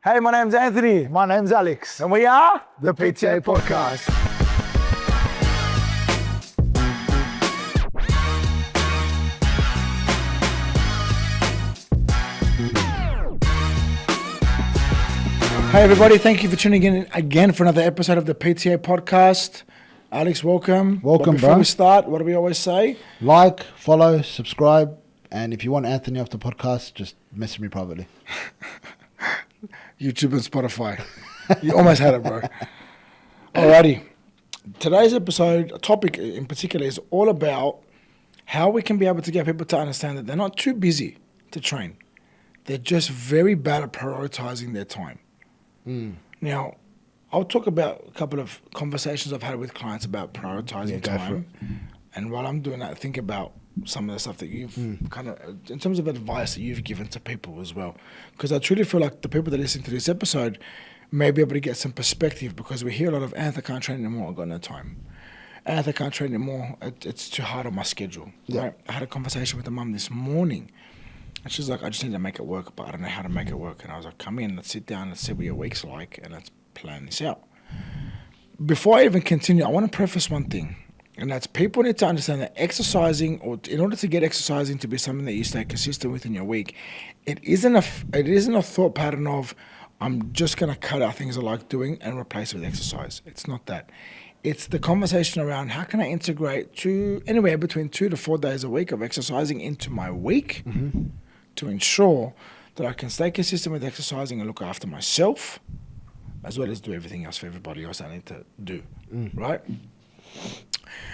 Hey, my name's Anthony. My name's Alex. And we are The PTA Podcast. Hey everybody, thank you for tuning in again for another episode of the PTA Podcast. Alex, welcome. Welcome, but before bro. we start, what do we always say? Like, follow, subscribe, and if you want Anthony off the podcast, just message me privately. YouTube and Spotify. You almost had it, bro. Alrighty. Today's episode, topic in particular, is all about how we can be able to get people to understand that they're not too busy to train. They're just very bad at prioritizing their time. Now, I'll talk about a couple of conversations I've had with clients about prioritizing time. And while I'm doing that, think about some of the stuff that you've kind of, in terms of advice that you've given to people as well. Because I truly feel like the people that listen to this episode may be able to get some perspective, because we hear a lot of, Anth, I can't train anymore, I've got no time. Anth, I can't train anymore, it's too hard on my schedule. Yeah. Right? I had a conversation with a mum this morning, and she's like, I just need to make it work, but I don't know how to make it work. And I was like, come in, let's sit down, let's see what your week's like, and let's plan this out. Before I even continue, I want to preface one thing. And that's, people need to understand that exercising, or in order to get exercising to be something that you stay consistent with in your week, it isn't a thought pattern of, I'm just going to cut out things I like doing and replace it with exercise. It's not that. It's the conversation around, how can I integrate anywhere between 2 to 4 days a week of exercising into my week to ensure that I can stay consistent with exercising and look after myself, as well as do everything else for everybody else I need to do, right?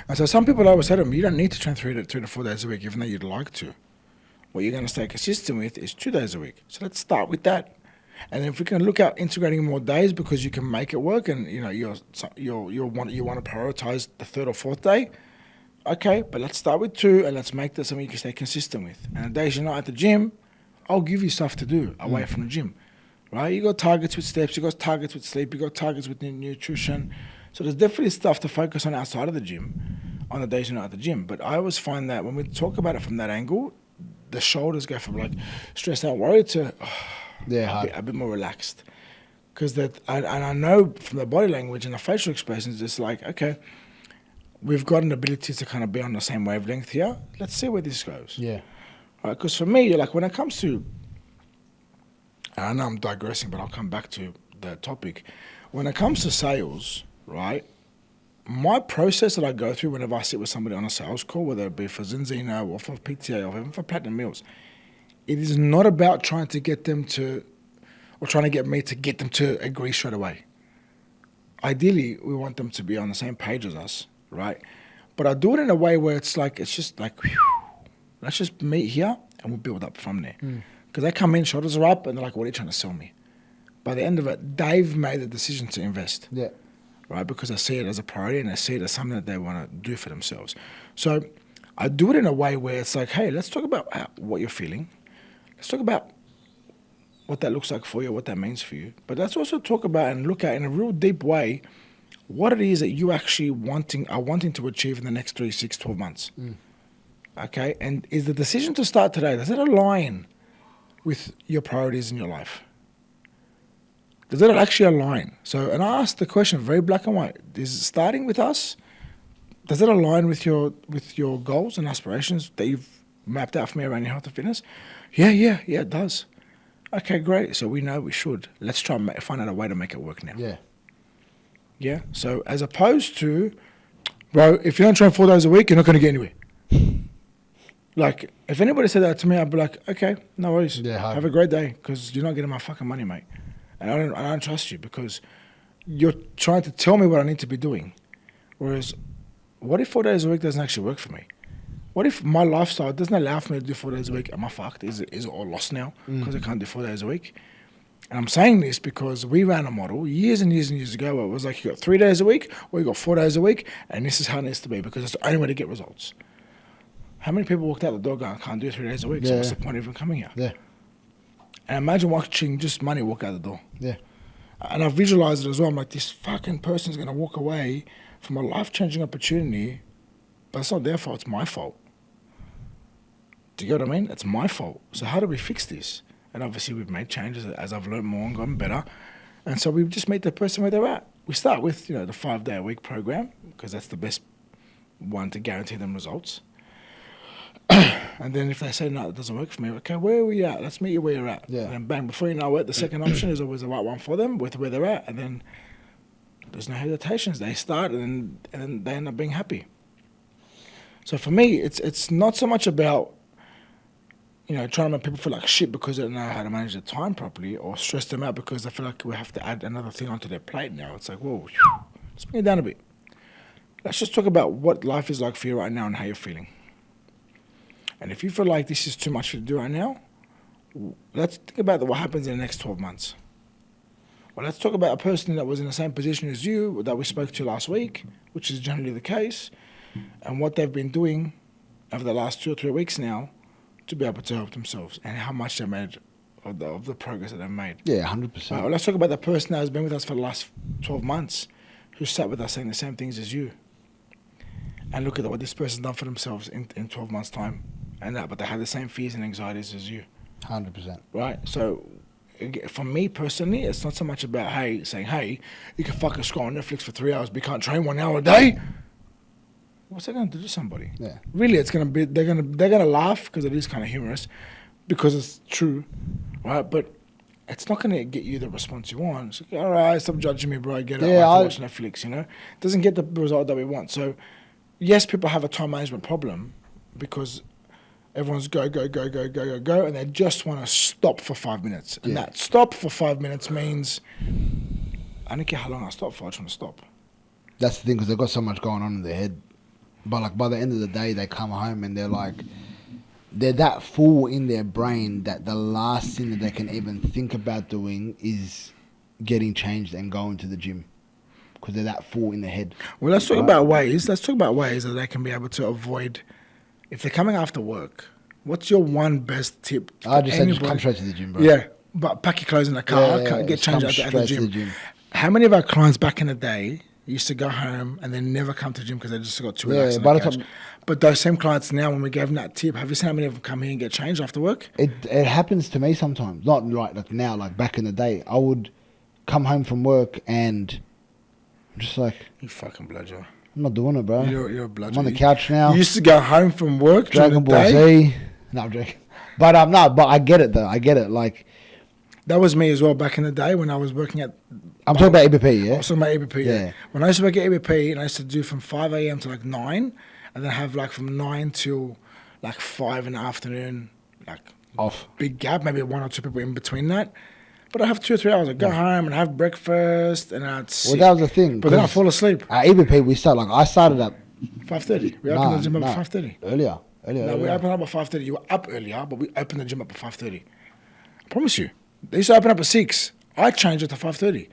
And so some people always say to me, you don't need to train 2 to 4 days a week, even though you'd like to. What you're going to stay consistent with is 2 days a week. So let's start with that. And if we can look at integrating more days because you can make it work, and you know you want to prioritize the 3rd or 4th day, okay. But let's start with 2, and let's make that something you can stay consistent with. And the days you're not at the gym, I'll give you stuff to do away from the gym, right? You got targets with steps, you got targets with sleep, you got targets with nutrition. So there's definitely stuff to focus on outside of the gym on the days you're not at the gym. But I always find that when we talk about it from that angle, the shoulders go from like stressed out, worried to a bit more relaxed. Because I know from the body language and the facial expressions, it's like, okay, we've got an ability to kind of be on the same wavelength here. Let's see where this goes. Yeah. Because for me, like when it comes to, and I know I'm digressing, but I'll come back to the topic. When it comes to sales, right, my process that I go through whenever I sit with somebody on a sales call, whether it be for Zinzino or for PTA or even for Platinum Meals, it is not about trying to get them to, or trying to get me to get them to agree straight away. Ideally, we want them to be on the same page as us, right? But I do it in a way where it's just like, whew, let's just meet here and we'll build up from there. Because they come in, shoulders are up, and they're like, what are you trying to sell me? By the end of it, they've made the decision to invest. Yeah. Right, because I see it as a priority and I see it as something that they want to do for themselves. So I do it in a way where it's like, hey, let's talk about what you're feeling. Let's talk about what that looks like for you, what that means for you. But let's also talk about and look at in a real deep way what it is that you actually are wanting to achieve in the next 3, 6, 12 months. Okay, and is the decision to start today, does it align with your priorities in your life? Does it actually align? So, and I asked the question very black and white. Is starting with us, does it align with your goals and aspirations that you've mapped out for me around your health and fitness? Yeah, it does. Okay, great. So we know we should. Let's try and find out a way to make it work now. Yeah. Yeah. So as opposed to, bro, if you don't train 4 days a week, you're not going to get anywhere. Like, if anybody said that to me, I'd be like, okay, no worries. Yeah, have a great day, because you're not getting my fucking money, mate. And I don't trust you, because you're trying to tell me what I need to be doing. Whereas, what if 4 days a week doesn't actually work for me? What if my lifestyle doesn't allow for me to do 4 days a week? Am I fucked? Is it all lost now because I can't do 4 days a week? And I'm saying this because we ran a model years and years and years ago where it was like, you got 3 days a week or you got 4 days a week, and this is how it needs to be, because it's the only way to get results. How many people walked out the door going, I can't do 3 days a week, so what's the point of even coming here? Yeah. And imagine watching just money walk out the door. Yeah. And I visualized it as well. I'm like, this fucking person's going to walk away from a life-changing opportunity, but it's not their fault, it's my fault. Do you get what I mean? It's my fault. So how do we fix this? And obviously we've made changes as I've learned more and gotten better. And so we just meet the person where they're at. We start with, the 5-day-a-week program because that's the best one to guarantee them results. And then if they say, no, it doesn't work for me, okay, where are we at? Let's meet you where you're at. Yeah. And then bang, before you know it, the second option is always the right one for them with where they're at. And then there's no hesitations. They start and then they end up being happy. So for me, it's not so much about, trying to make people feel like shit because they don't know how to manage their time properly or stress them out because they feel like we have to add another thing onto their plate now. It's like, whoa, let's bring it down a bit. Let's just talk about what life is like for you right now and how you're feeling. And if you feel like this is too much for you to do right now, let's think about what happens in the next 12 months. Well, let's talk about a person that was in the same position as you that we spoke to last week, which is generally the case, and what they've been doing over the last 2 or 3 weeks now to be able to help themselves and how much they made of the progress that they've made. Yeah, 100%. Well, let's talk about the person that has been with us for the last 12 months who sat with us saying the same things as you. And look at what this person's done for themselves in 12 months' time. But they have the same fears and anxieties as you. 100%. Right? So, for me personally, it's not so much about, saying, you can fucking scroll on Netflix for 3 hours, but you can't train 1 hour a day. What's that going to do to somebody? Yeah. Really, it's going to be, they're going to laugh because it is kind of humorous because it's true, right? But it's not going to get you the response you want. It's like, all right, stop judging me, bro. I get it. Yeah, I like to watch Netflix, It doesn't get the result that we want. So, yes, people have a time management problem because everyone's go, and they just want to stop for 5 minutes. And that stop for 5 minutes means I don't care how long I stop for, I just want to stop. That's the thing, because they've got so much going on in their head. But by the end of the day, they come home and they're that full in their brain that the last thing that they can even think about doing is getting changed and going to the gym. Because they're that full in their head. Well, let's talk about ways. Let's talk about ways that they can be able to avoid. If they're coming after work, what's your one best tip? I just said just come straight to the gym, bro. Yeah, but pack your clothes in the car, get changed at the gym. How many of our clients back in the day used to go home and then never come to the gym because they just got too relaxed on the couch? But those same clients now, when we gave them that tip, have you seen how many of them come here and get changed after work? It happens to me sometimes. Not like now, like back in the day. I would come home from work and I'm just like... You fucking bludger. I'm not doing it, bro. You're a bludger. I'm on the couch now. You used to go home from work Dragon Ball Z. No, I'm joking. But but I get it though. I get it. Like that was me as well back in the day when I was working at. I'm talking about EBP, yeah. I was talking about EBP, yeah. When I used to work at EBP, and I used to do from 5 a.m. to like 9, and then have like from 9 till like 5 in the afternoon, like off. Big gap, maybe 1 or 2 people in between that. But I have 2 or 3 hours. I go home and have breakfast, and I'd sit. Well, that was the thing. But then I fall asleep. At EBP, we start I started at 5:30. We opened the gym up at 5:30. Earlier. No, we opened up at 5:30. You were up earlier, but we opened the gym up at 5:30. I promise you. They used to open up at 6. I changed it to 5:30.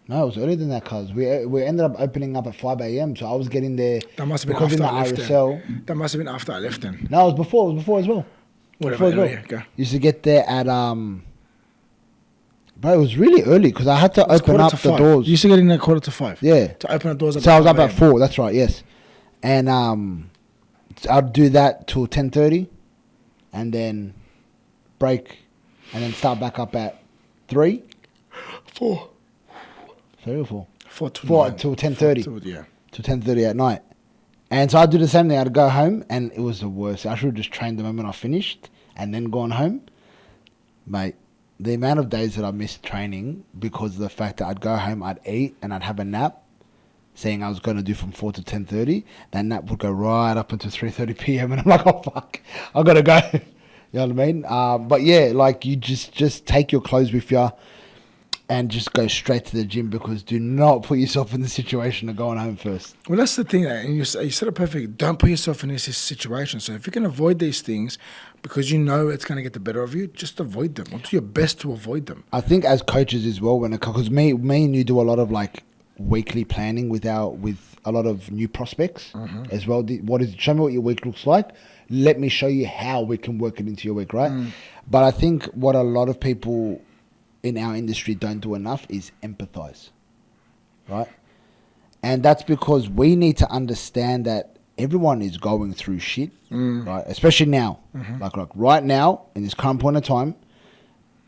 No, it was earlier than that, cuz. We ended up opening up at 5 a.m, so I was getting there. That must have been after I left then. That must have been after I left then. No, it was before. It was before as well. Whatever, go. Used to get there at... Bro, it was really early because I had to open up the doors. You used to get in at 5:45? Yeah. To open the doors at 5 So I was up at 4, that's right, yes. And I'd do that till 10:30 and then break and then start back up at 3. 4. 3 or 4? 4 till 10:30. Yeah. Till 10:30 at night. And so I'd do the same thing. I'd go home and it was the worst. I should have just trained the moment I finished and then gone home. Mate, the amount of days that I missed training because of the fact that I'd go home, I'd eat and I'd have a nap, saying I was going to do from 4 to 10:30. That nap would go right up until 3:30 p.m. and I'm like, oh fuck, I gotta go. You know what I mean? But yeah, like you just take your clothes with you and just go straight to the gym because do not put yourself in the situation of going home first. Well, that's the thing, and you said it perfect. Don't put yourself in this situation. So if you can avoid these things because you know it's going to get the better of you, just avoid them. Or do your best to avoid them. I think as coaches as well, because me and you do a lot of like weekly planning with a lot of new prospects as well. Show me what your week looks like. Let me show you how we can work it into your week, right? But I think what a lot of people in our industry don't do enough is empathize, right? And that's because we need to understand that everyone is going through shit, right? Especially now, like right now in this current point of time,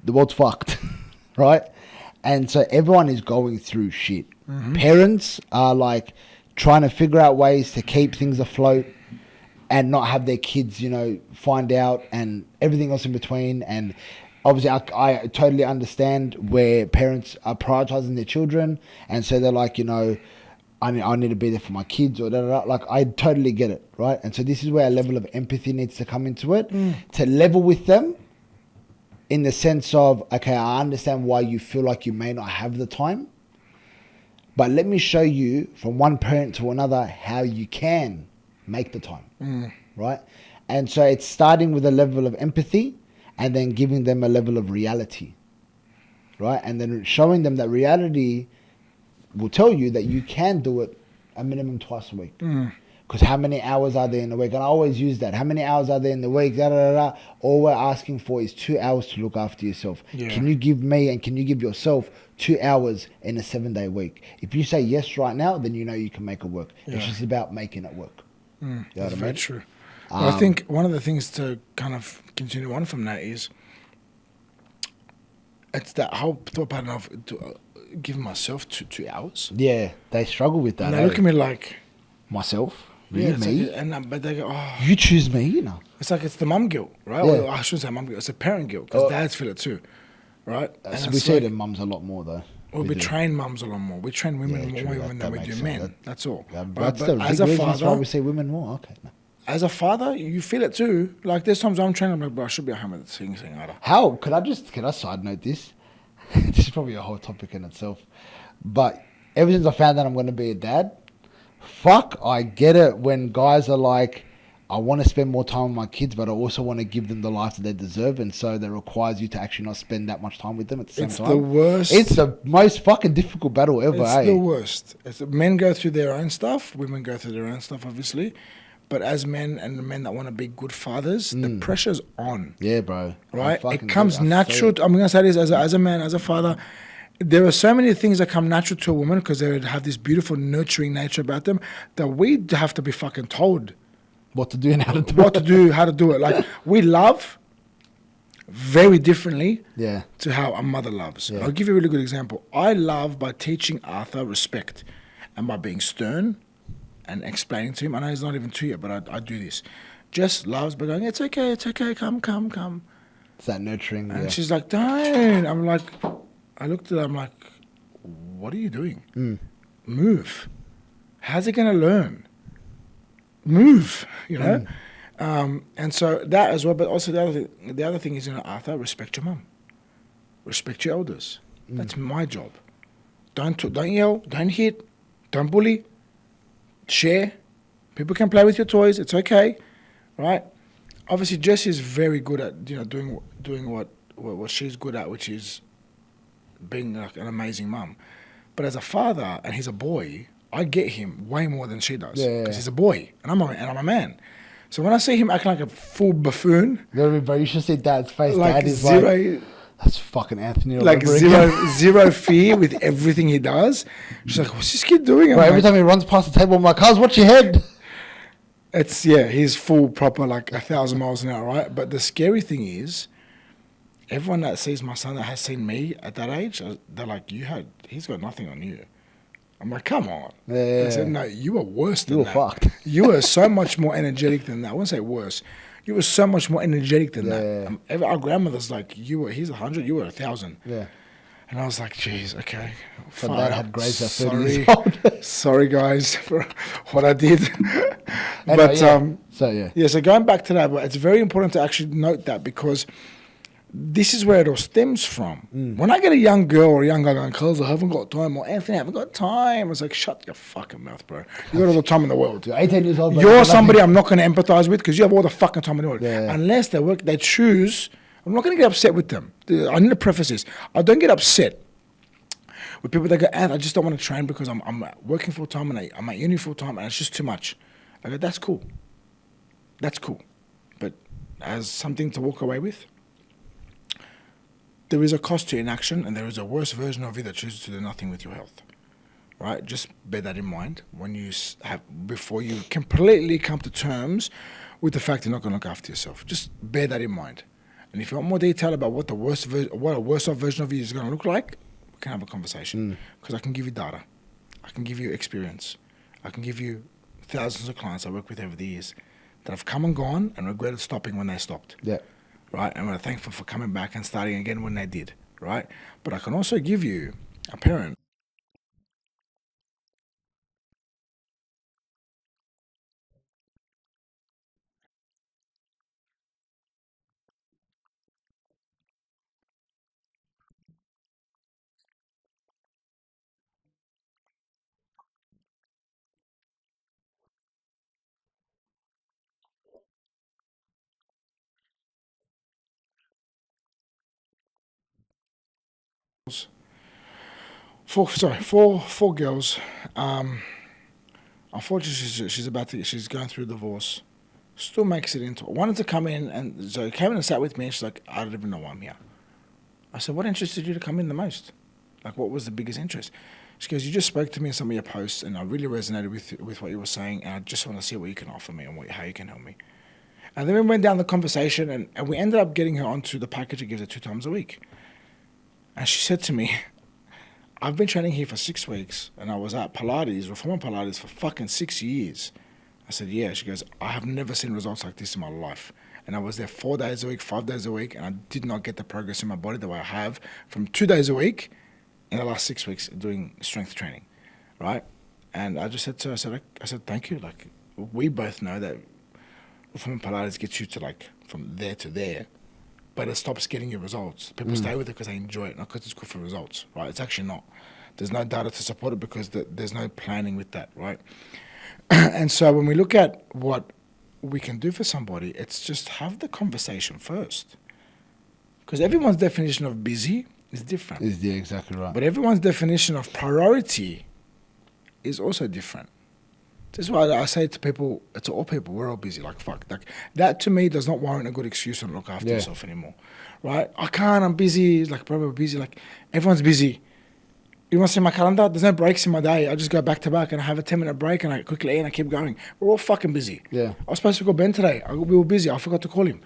the world's fucked, right? And so everyone is going through shit. Parents are like trying to figure out ways to keep things afloat and not have their kids, find out, and everything else in between. And obviously, I totally understand where parents are prioritizing their children, and so they're like, I need to be there for my kids, or da. Like, I totally get it, right? And so this is where a level of empathy needs to come into it, to level with them, in the sense of, okay, I understand why you feel like you may not have the time, but let me show you from one parent to another how you can make the time, right? And so it's starting with a level of empathy and then giving them a level of reality, right? And then showing them that reality will tell you that you can do it a minimum twice a week. Because how many hours are there in the week? And I always use that. How many hours are there in the week? All we're asking for is 2 hours to look after yourself. Yeah. Can you give me and can you give yourself 2 hours in a 7-day week? If you say yes right now, then you know you can make it work. Yeah. It's just about making it work. You know That's what I very mean? true. Well, I think one of the things to kind of continue on from that is it's that whole thought pattern of giving myself 2 hours. Yeah, they struggle with that. And they look at me like... Myself? Yeah, Really? it's like, but they go, oh... You choose me, It's like it's the mum guilt, right? Yeah. Well, I shouldn't say mum guilt. It's a parent guilt because dads feel it too, right? So we see it in mums a lot more, though. Well, we do. train mums a lot more. We train women Yeah, more true. women That than we makes do sense. men. That's all. That's Right? the But as big a reason why father, we see women more. Okay. No. as a father, you feel it too. Like there's times I'm training, I'm like, bro, I should be at home with the sing Ada. How can I side note this? This is probably a whole topic in itself. But ever since I found out I'm going to be a dad, I get it when guys are like, I want to spend more time with my kids, but I also want to give them the life that they deserve, and so that requires you to actually not spend that much time with them at the same time. It's the worst. It's the most fucking difficult battle ever. It's the worst. Men go through their own stuff. Women go through their own stuff, obviously. But as men and the men that want to be good fathers, the pressure's on. Yeah, bro. Right? It comes natural. I'm going to say this as a man, as a father. There are so many things that come natural to a woman because they have this beautiful nurturing nature about them that we have to be fucking told what to do and how to do what to do, how to do it. Like, we love very differently to how a mother loves. Yeah. I'll give you a really good example. I love by teaching Arthur respect and by being stern and explaining to him. I know he's not even 2 yet, but I do this. Jess loves by going, it's okay, come. It's that nurturing. And she's like, don't. I'm like, I looked at her, I'm like, what are you doing? Move. How's he going to learn? Move, and so that as well. But also the other thing is, Arthur, respect your mum, respect your elders. That's my job. Don't yell, don't hit, don't bully. Share. People can play with your toys. It's okay, right? Obviously, Jessie is very good at doing what she's good at, which is being like an amazing mum. But as a father, and he's a boy, I get him way more than she does because he's a boy and I'm a man. So when I see him acting like a full buffoon, bro, you should see Dad's face. like Dad is zero, that's fucking Anthony. like zero fear with everything he does. She's like, what's this kid doing? Bro, every time he runs past the table, I'm like, cuz, watch your head. He's full proper like 1,000 miles an hour, right? But the scary thing is, everyone that sees my son that has seen me at that age, they're like, he's got nothing on you. I'm like, come on. Yeah. I said, no, you were worse than You were that. fucked. You were so much more energetic than that. I wouldn't say worse. You were so much more energetic than that. Our grandmother's like, he's 100, you were 1,000. Yeah. And I was like, geez, okay. So Dad had grace at 30 years old. Sorry, guys, for what I did. Anyway, But, so going back to that, but it's very important to actually note that because this is where it all stems from. When I get a young girl or a young guy going, cuz, I haven't got time, or Anthony, I haven't got time. It's like, shut your fucking mouth, bro. You got all the time in the world. You're 18 years old. You're somebody I'm not going to empathize with because you have all the fucking time in the world. Yeah. Unless they choose, I'm not going to get upset with them. I need to preface this. I don't get upset with people that go, I just don't want to train because I'm working full time and I'm at uni full time and it's just too much. I go, that's cool. That's cool. But as something to walk away with, there is a cost to inaction and there is a worse version of you that chooses to do nothing with your health. Right? Just bear that in mind before you completely come to terms with the fact you're not going to look after yourself. Just bear that in mind. And if you want more detail about what what a worse off version of you is going to look like, we can have a conversation. Because I can give you data. I can give you experience. I can give you thousands of clients I work with over the years that have come and gone and regretted stopping when they stopped. Yeah. Right? And we're thankful for coming back and starting again when they did. Right? But I can also give you a parent four girls. Unfortunately, she's going through a divorce. Still makes it into. Wanted to come in, and so came in and sat with me. And she's like, I don't even know why I'm here. I said, what interested you to come in the most? Like, what was the biggest interest? She goes, you just spoke to me in some of your posts, and I really resonated with what you were saying, and I just want to see what you can offer me and how you can help me. And then we went down the conversation, and we ended up getting her onto the package that gives her 2 times a week. And she said to me, I've been training here for 6 weeks, and I was at Pilates, Reformer Pilates, for fucking 6 years. I said, yeah. She goes, I have never seen results like this in my life. And I was there 4 days a week, 5 days a week, and I did not get the progress in my body the way I have from 2 days a week in the last 6 weeks doing strength training, right? And I just said to her, I said, thank you. Like, we both know that Reformer Pilates gets you to, like, from there to there, but it stops getting you results. People stay with it because they enjoy it, not because it's good for results, right? It's actually not. There's no data to support it because there's no planning with that, right? And so when we look at what we can do for somebody, it's just have the conversation first. Because everyone's definition of busy is different. Yeah, exactly right. But everyone's definition of priority is also different. This is why I say to people, to all people, we're all busy. Like, fuck. Like, that to me does not warrant a good excuse to look after yourself anymore. Right? I can't, I'm busy. Like, probably busy. Like, everyone's busy. You want to see my calendar? There's no breaks in my day. I just go back to back and I have a 10-minute break and I quickly eat and I keep going. We're all fucking busy. Yeah. I was supposed to call Ben today. We were busy. I forgot to call him.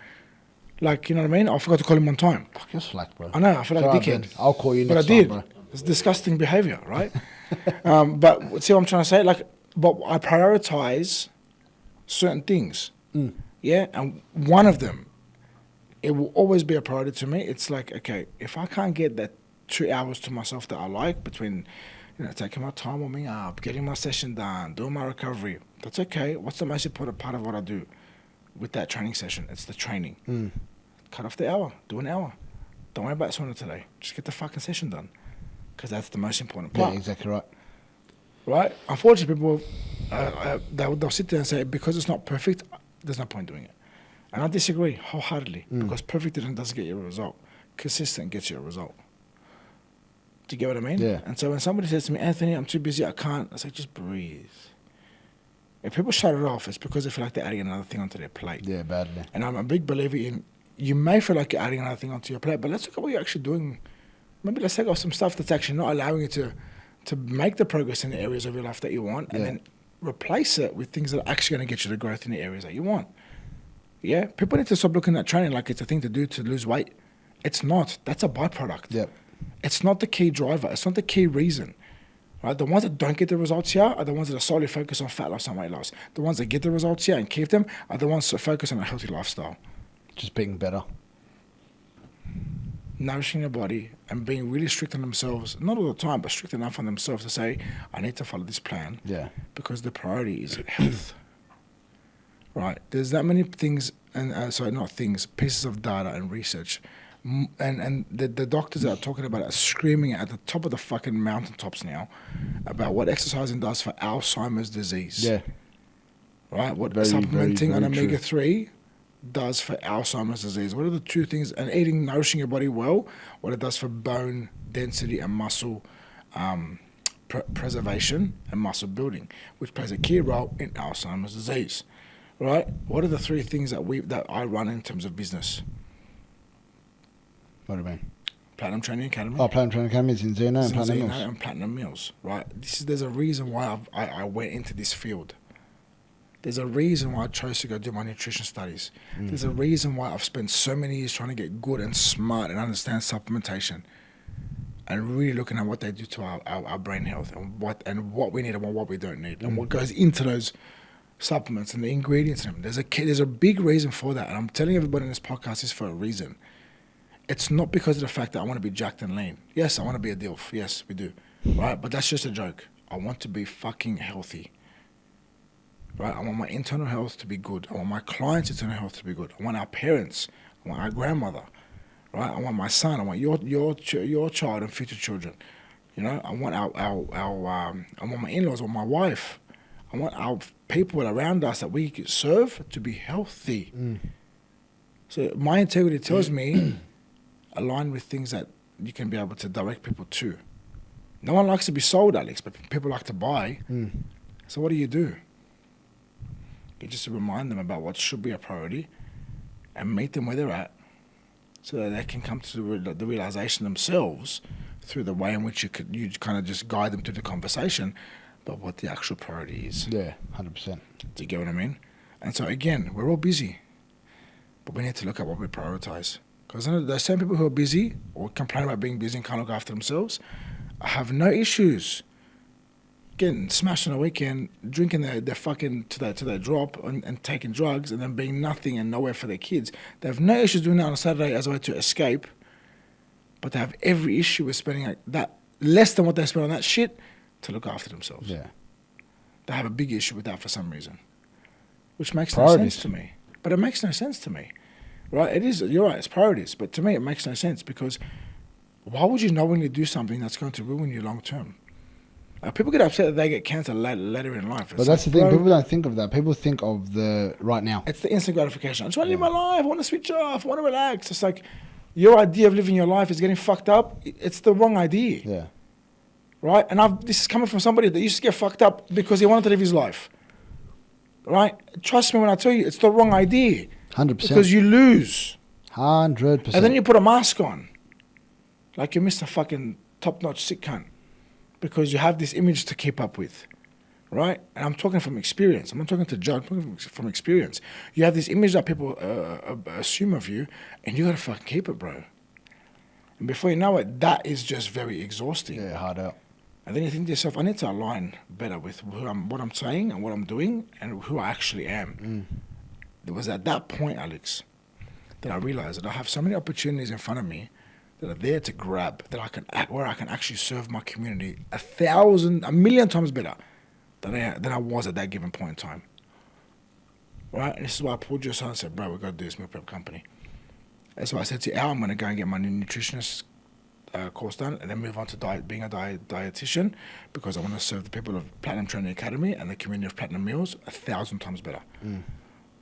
Like, you know what I mean? I forgot to call him on time. Fuck, you're slack, bro. I know. I feel like a dickhead. Ben. I'll call you but next I did. time, bro. It's disgusting behavior, right? But see what I'm trying to say? Like, but I prioritize certain things. Yeah? And one of them, it will always be a priority to me. It's like, okay, if I can't get that 2 hours to myself that I like between, you know, taking my time warming up, getting my session done, doing my recovery, that's okay. What's the most important part of what I do with that training session? It's the training. Cut off the hour. Do an hour. Don't worry about sauna today. Just get the fucking session done. Because that's the most important part. Yeah, exactly right. Right? Unfortunately, people, they'll sit there and say, because it's not perfect, there's no point doing it. And I disagree wholeheartedly. Because perfect doesn't get you a result. Consistent gets you a result. Do you get what I mean? Yeah. And so when somebody says to me, Anthony, I'm too busy, I can't, I say, just breathe. If people shut it off, it's because they feel like they're adding another thing onto their plate. Yeah, badly. And I'm a big believer in, you may feel like you're adding another thing onto your plate, but let's look at what you're actually doing. Maybe let's take off some stuff that's actually not allowing you to make the progress in the areas of your life that you want, and then replace it with things that are actually going to get you the growth in the areas that you want. Yeah? People need to stop looking at training like it's a thing to do to lose weight. It's not. That's a byproduct. Yep. It's not the key driver. It's not the key reason. Right? The ones that don't get the results here are the ones that are solely focused on fat loss and weight loss. The ones that get the results here and keep them are the ones that focus on a healthy lifestyle. Just being better. Nourishing your body and being really strict on themselves, not all the time, but strict enough on themselves to say, I need to follow this plan. Yeah. Because the priority is health. Right? There's that many things, pieces of data and research. And the doctors that are talking about it are screaming at the top of the fucking mountaintops now about what exercising does for Alzheimer's disease. Yeah. Right? What Very, supplementing very, on very omega-3 does for Alzheimer's disease. What are the two things? And eating, nourishing your body well, what it does for bone density and muscle preservation and muscle building, which plays a key role in Alzheimer's disease. Right? What are the three things that I run in terms of business? What do you mean? Platinum Training Academy. Oh, Platinum Training Academy is in Zeno and Platinum Mills. And Platinum Mills, right? There's a reason why I went into this field. There's a reason why I chose to go do my nutrition studies. There's a reason why I've spent so many years trying to get good and smart and understand supplementation, and really looking at what they do to our brain health, and what we need and what we don't need, and what goes into those supplements and the ingredients in them. There's a big reason for that, and I'm telling everybody in this podcast is for a reason. It's not because of the fact that I want to be jacked and lean. Yes, I want to be a DILF. Yes, we do. Right? But that's just a joke. I want to be fucking healthy. Right? I want my internal health to be good. I want my clients' internal health to be good. I want our parents. I want our grandmother. Right? I want my son. I want your child and future children. You know, I want I want my in-laws. I want my wife. I want our people around us that we serve to be healthy. So my integrity tells me align with things that you can be able to direct people to. No one likes to be sold, Alex, but people like to buy. So what do? You just remind them about what should be a priority and meet them where they're at so that they can come to the realization themselves through the way in which you kind of just guide them through the conversation about what the actual priority is. Yeah, 100%. Do you get what I mean? And so again, we're all busy, but we need to look at what we prioritize. Because there's some people who are busy or complain about being busy and can't look after themselves. I have no issues getting smashed on a weekend, drinking their fucking to their drop and taking drugs and then being nothing and nowhere for their kids. They have no issues doing that on a Saturday as a way to escape, but they have every issue with spending like that less than what they spend on that shit to look after themselves. Yeah. They have a big issue with that for some reason, which makes no sense to me. But it makes no sense to me. Right, it is. You're right. It's priorities, but to me, it makes no sense because why would you knowingly do something that's going to ruin you long term? People get upset that they get cancer later in life. But that's the thing. People don't think of that. People think of the right now. It's the instant gratification. I just want to live my life. I want to switch off. I want to relax. It's like your idea of living your life is getting fucked up. It's the wrong idea. Yeah. Right, and this is coming from somebody that used to get fucked up because he wanted to live his life. Right, trust me when I tell you, it's the wrong idea. 100%. Because you lose. 100%. And then you put a mask on. Like you're Mr. fucking top-notch sick cunt. Because you have this image to keep up with. Right? And I'm talking from experience. I'm not talking to judge. I'm talking from experience. You have this image that people assume of you, and you got to fucking keep it, bro. And before you know it, that is just very exhausting. Yeah, hard out. And then you think to yourself, I need to align better with what I'm saying and what I'm doing and who I actually am. It was at that point, Alex, that I realized that I have so many opportunities in front of me that are there to grab, that I can actually serve my community a million times better than I was at that given point in time. Right? And this is why I pulled you aside and said, bro, we've got to do this meal prep company. That's why I said to you, I'm going to go and get my new nutritionist course done and then move on to being a dietitian because I want to serve the people of Platinum Training Academy and the community of Platinum Meals 1,000 times better.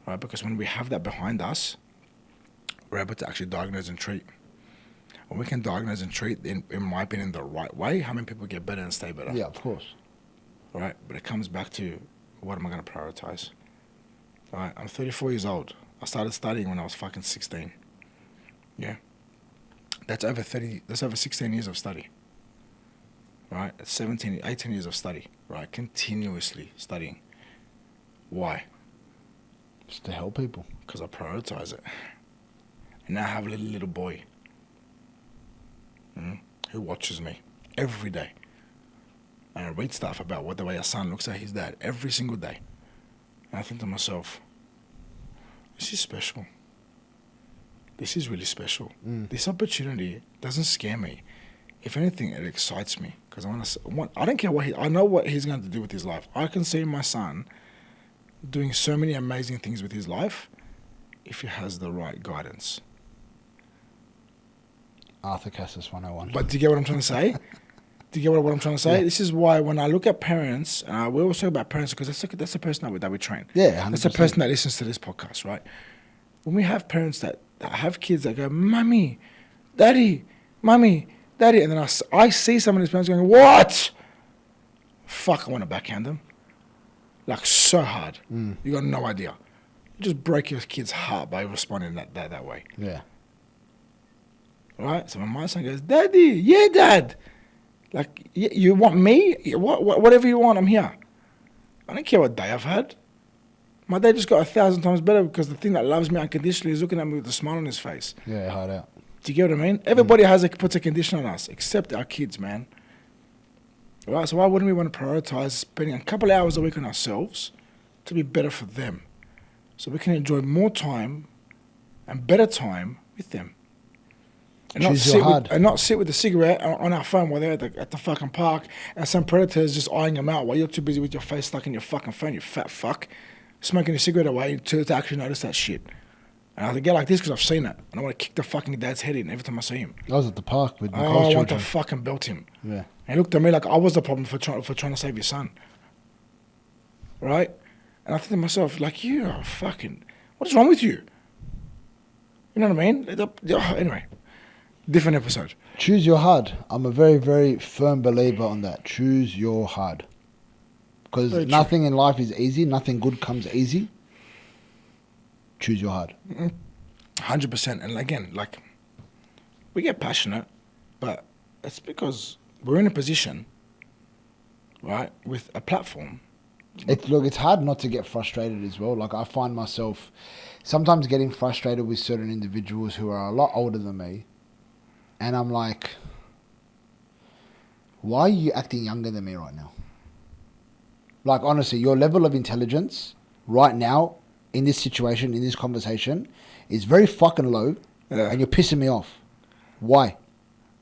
Right? Because when we have that behind us, we're able to actually diagnose and treat. When we can diagnose and treat, in my opinion, the right way, how many people get better and stay better? Yeah, of course. Right? But it comes back to what am I going to prioritize? All right? I'm 34 years old. I started studying when I was fucking 16. Yeah? That's over 16 years of study. Right? That's 18 years of study. Right? Continuously studying. Why? Just to help people. Because I prioritize it. And now I have a little boy who watches me every day. And I read stuff about the way a son looks at his dad every single day. And I think to myself, this is special. This is really special. This opportunity doesn't scare me. If anything, it excites me. Because I don't care I know what he's going to do with his life. I can see my son doing so many amazing things with his life if he has the right guidance. Arthur Kassis 101. But do you get what I'm trying to say? Do you get what I'm trying to say? Yeah. This is why when I look at parents, we always talk about parents because that's the person that we train. Yeah, 100%. That's the person that listens to this podcast, right? When we have parents that have kids that go, Mommy, Daddy, Mommy, Daddy, and then I see some of these parents going, what? Fuck, I want to backhand them. Like so hard. You got no idea. You just break your kid's heart by responding that way. Yeah. Right? So when my son goes, Daddy, yeah, Dad. Like, you want me? Whatever you want, I'm here. I don't care what day I've had. My dad just got 1,000 times better because the thing that loves me unconditionally is looking at me with a smile on his face. Yeah, hard out. Do you get what I mean? Everybody puts a condition on us, except our kids, man. Right? So why wouldn't we want to prioritize spending a couple of hours a week on ourselves to be better for them, so we can enjoy more time and better time with them, and not sit with the cigarette on our phone while they're at the fucking park, and some predator is just eyeing them out while you're too busy with your face stuck in your fucking phone, you fat fuck, smoking a cigarette away to actually notice that shit. And I get like this because I've seen it, and I want to kick the fucking dad's head in every time I see him. I was at the park with Nicole's I children. want to fucking belt him. Yeah. And he looked at me like I was the problem for trying to save your son. Right? And I think to myself, like, you are fucking, what is wrong with you? You know what I mean? Anyway, different episode. Choose your hard. I'm a very, very firm believer on that. Choose your hard. Because nothing in life is easy. Nothing good comes easy. Choose your hard. 100%. And again, like, we get passionate, but it's because we're in a position, right, with a platform. It's hard not to get frustrated as well. Like, I find myself sometimes getting frustrated with certain individuals who are a lot older than me. And I'm like, why are you acting younger than me right now? Like, honestly, your level of intelligence right now in this situation, in this conversation, is very fucking low, and you're pissing me off. Why?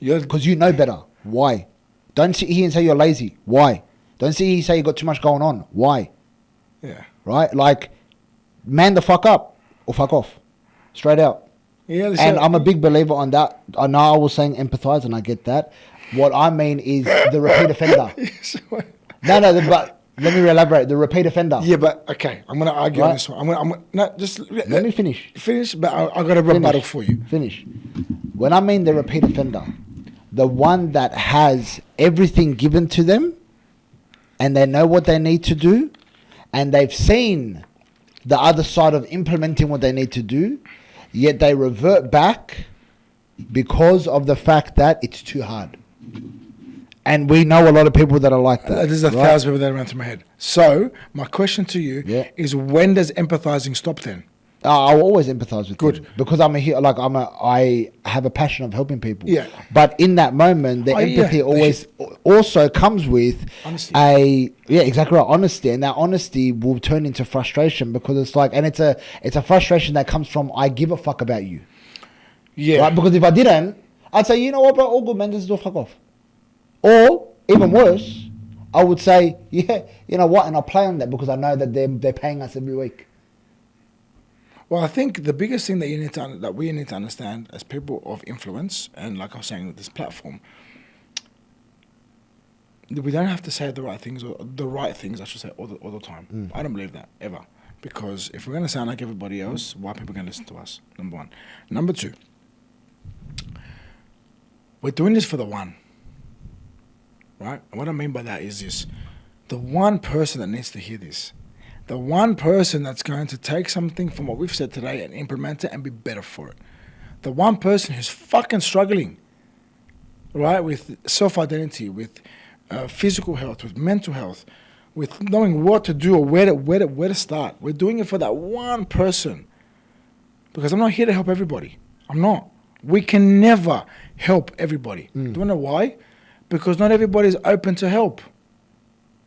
Because you know better. Why? Don't sit here and say you're lazy. Why? Don't sit here and say you got too much going on. Why? Yeah. Right? Like, man the fuck up or fuck off. Straight out. Yeah. And I'm a big believer on that. I know I was saying empathize, and I get that. What I mean is the repeat offender. But let me elaborate. The repeat offender. Yeah, but okay, I'm going to argue on this one. Let me finish. Finish, but I've got a rebuttal for you. Finish. When I mean the repeat offender, the one that has everything given to them, and they know what they need to do, and they've seen the other side of implementing what they need to do, yet they revert back because of the fact that it's too hard. And we know a lot of people that are like that. There's 1,000 people that ran through my head. So, my question to you is, when does empathizing stop then? I'll always empathize with Good. them because I have a passion of helping people. Yeah. But in that moment, the empathy always also comes with honesty. Exactly right, honesty, and that honesty will turn into frustration because it's like, and it's a frustration that comes from I give a fuck about you. Yeah. Right? Because if I didn't, I'd say, you know what, bro, all good, man, just do fuck off. Or even worse, I would say, yeah, you know what, and I'll play on that because I know that they're paying us every week. Well, I think the biggest thing that we need to understand as people of influence, and like I was saying with this platform, we don't have to say the right things, I should say, all the time. I don't believe that, ever. Because if we're going to sound like everybody else, why are people going to listen to us? Number one. Number two, we're doing this for the one. Right? And what I mean by that is this. The one person that needs to hear this. The one person that's going to take something from what we've said today and implement it and be better for it. The one person who's fucking struggling, right, with self-identity, with physical health, with mental health, with knowing what to do or where to start. We're doing it for that one person. Because I'm not here to help everybody. I'm not. We can never help everybody. Do you know why? Because not everybody is open to help.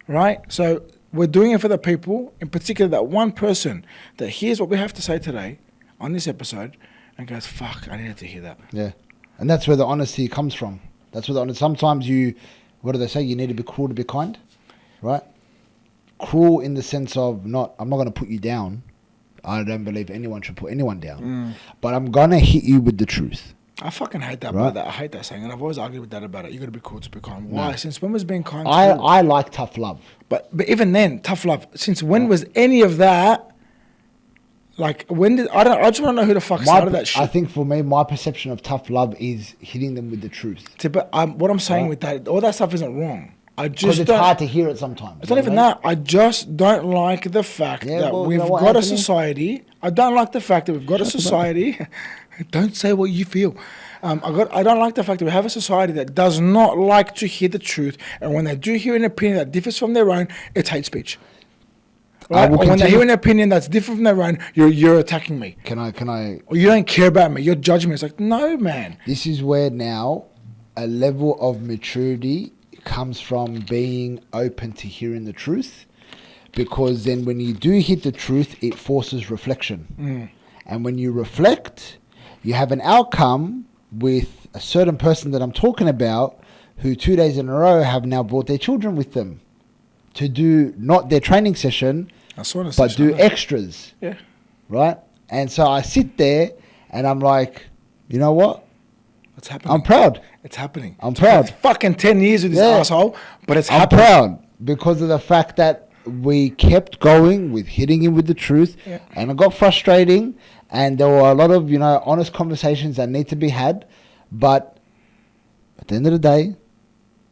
Right? So we're doing it for the people, in particular that one person that hears what we have to say today on this episode and goes, fuck, I needed to hear that. Yeah. And that's where the honesty comes from. That's where the honesty. Sometimes what do they say? You need to be cruel to be kind. Right? Cruel in the sense of I'm not going to put you down. I don't believe anyone should put anyone down. But I'm going to hit you with the truth. I fucking hate that, right? I hate that saying, and I've always argued with that about it. You got to be cool to be kind. Why? Since when was being kind? I like tough love, but even then, tough love. Since when was any of that? Like, when did I just want to know who the fuck started that shit. I think for me, my perception of tough love is hitting them with the truth. But what I'm saying with that, all that stuff isn't wrong. Because it's hard to hear it sometimes. It's not even that. I just don't like the fact that we've got a society. I don't like the fact that we've got a society. Don't say what you feel. I don't like the fact that we have a society that does not like to hear the truth, and when they do hear an opinion that differs from their own, it's hate speech. Right? will Or when they continue. hear an opinion that's different from their own, you're attacking me. Can I? Or you don't care about me. You're judging me. It's like, no, man. This is where now a level of maturity comes from being open to hearing the truth, because then when you do hit the truth, it forces reflection. And when you reflect, you have an outcome with a certain person that I'm talking about who 2 days in a row have now brought their children with them to do not their training session, but do extras. Yeah. Right? And so I sit there and I'm like, you know what? It's happening. I'm proud. It's happening. I'm proud. It's fucking 10 years with this asshole, but it's I'm happening. proud because of the fact that we kept going with hitting him with the truth, and it got frustrating, and there were a lot of, honest conversations that need to be had, but at the end of the day,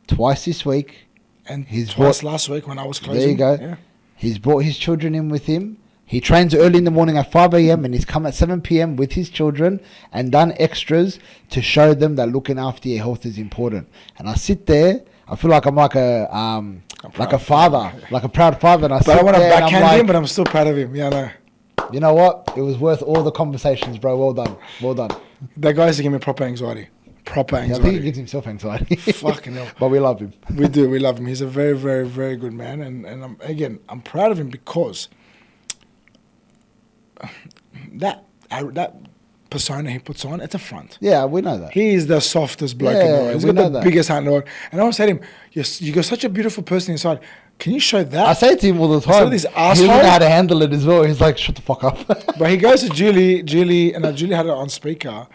twice this week, and twice last week when I was closing. There you go. Yeah. He's brought his children in with him. He trains early in the morning at 5 a.m. and he's come at 7 p.m. with his children and done extras to show them that looking after your health is important. And I sit there, I feel like I'm like a father, like a proud father. And I don't want to backhand him, but I'm still proud of him. Yeah, I know. You know what? It was worth all the conversations, bro. Well done. Well done. That guy's giving me proper anxiety. Proper anxiety. I think he gives himself anxiety. Fucking hell. But we love him. We do. We love him. He's a very, very, very good man. And I'm proud of him because that persona he puts on, it's a front. Yeah, we know that. He is the softest bloke in the world. He's got the biggest heart in the world. And I always say to him, you got such a beautiful person inside. Can you show that? I say it to him all the time. This He doesn't know how to handle it as well. He's like, shut the fuck up. But he goes to Julie, and Julie had it on speaker.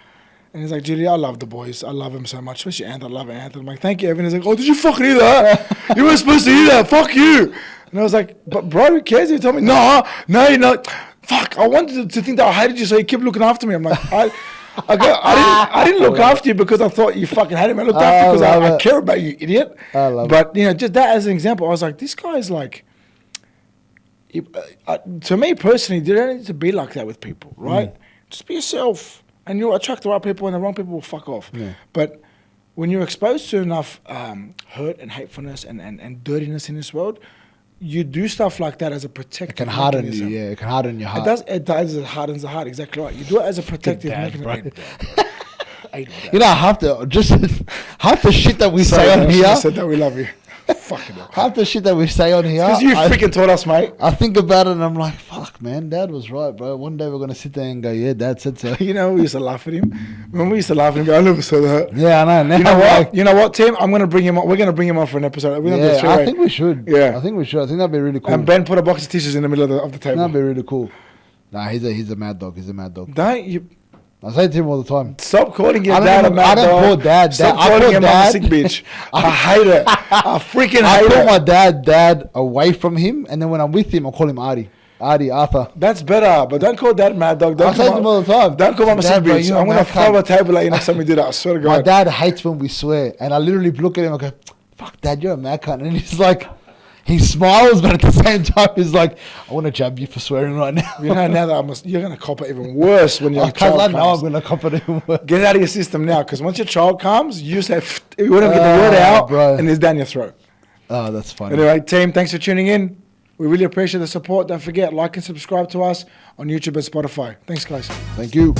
And he's like, Julie, I love the boys. I love him so much. Especially Anthony. I love Anthony. I'm like, thank you, Evan. He's like, oh, did you fucking hear that? You weren't supposed to hear that. Fuck you. And I was like, but bro, who cares? He told me, no, you're not. Fuck, I wanted to think that I hated you, so you kept looking after me. I'm like, I didn't look after you because I thought you fucking hated me. I looked after you because I care about you, idiot. But, just that as an example, I was like, this guy's like, to me personally, you don't need to be like that with people, right? Just be yourself. And you'll attract the right people, and the wrong people will fuck off. Yeah. But when you're exposed to enough hurt and hatefulness and dirtiness in this world, you do stuff like that as a protective mechanism. It can harden you, yeah. It can harden your heart. It does. It hardens the heart. Exactly right. You do it as a protective mechanism. Half the shit that we say on here. I said that we love you. Fucking hell. Half the shit that we say on here. Because you freaking taught us, mate. I think about it and I'm like, fuck, man, Dad was right, bro. One day we're going to sit there and go, yeah, Dad said so. We used to laugh at him. When we used to laugh at him, go, I never said that. Yeah, I know. Now you know what, Tim? I'm going to bring him on. We're going to bring him on for an episode. I think we should. Yeah. I think that'd be really cool. And Ben put a box of tissues in the middle of the table. That'd be really cool. Nah, he's a mad dog. He's a mad dog. Don't you... I say it to him all the time. Stop calling your dad a mad dog. I don't call Dad. Stop calling him a sick bitch. I hate it. I freaking hate it. I call my dad away from him, and then when I'm with him, I call him Arthur. That's better, but don't call Dad mad dog. I say to him all the time. Don't call him a sick bitch. I'm going to throw a table at you next time we do that. I swear to God. My dad hates when we swear, and I literally look at him and go, fuck, Dad, you're a mad cunt. And he's like... He smiles, but at the same time, he's like, I want to jab you for swearing right now. Now that you're going to cop it even worse when your child comes. I'm going to cop it even worse. Get it out of your system now, because once your child comes, you say, you wouldn't get the word out, bro. And it's down your throat. Oh, that's funny. Anyway, team, thanks for tuning in. We really appreciate the support. Don't forget, like and subscribe to us on YouTube and Spotify. Thanks, guys. Thank you.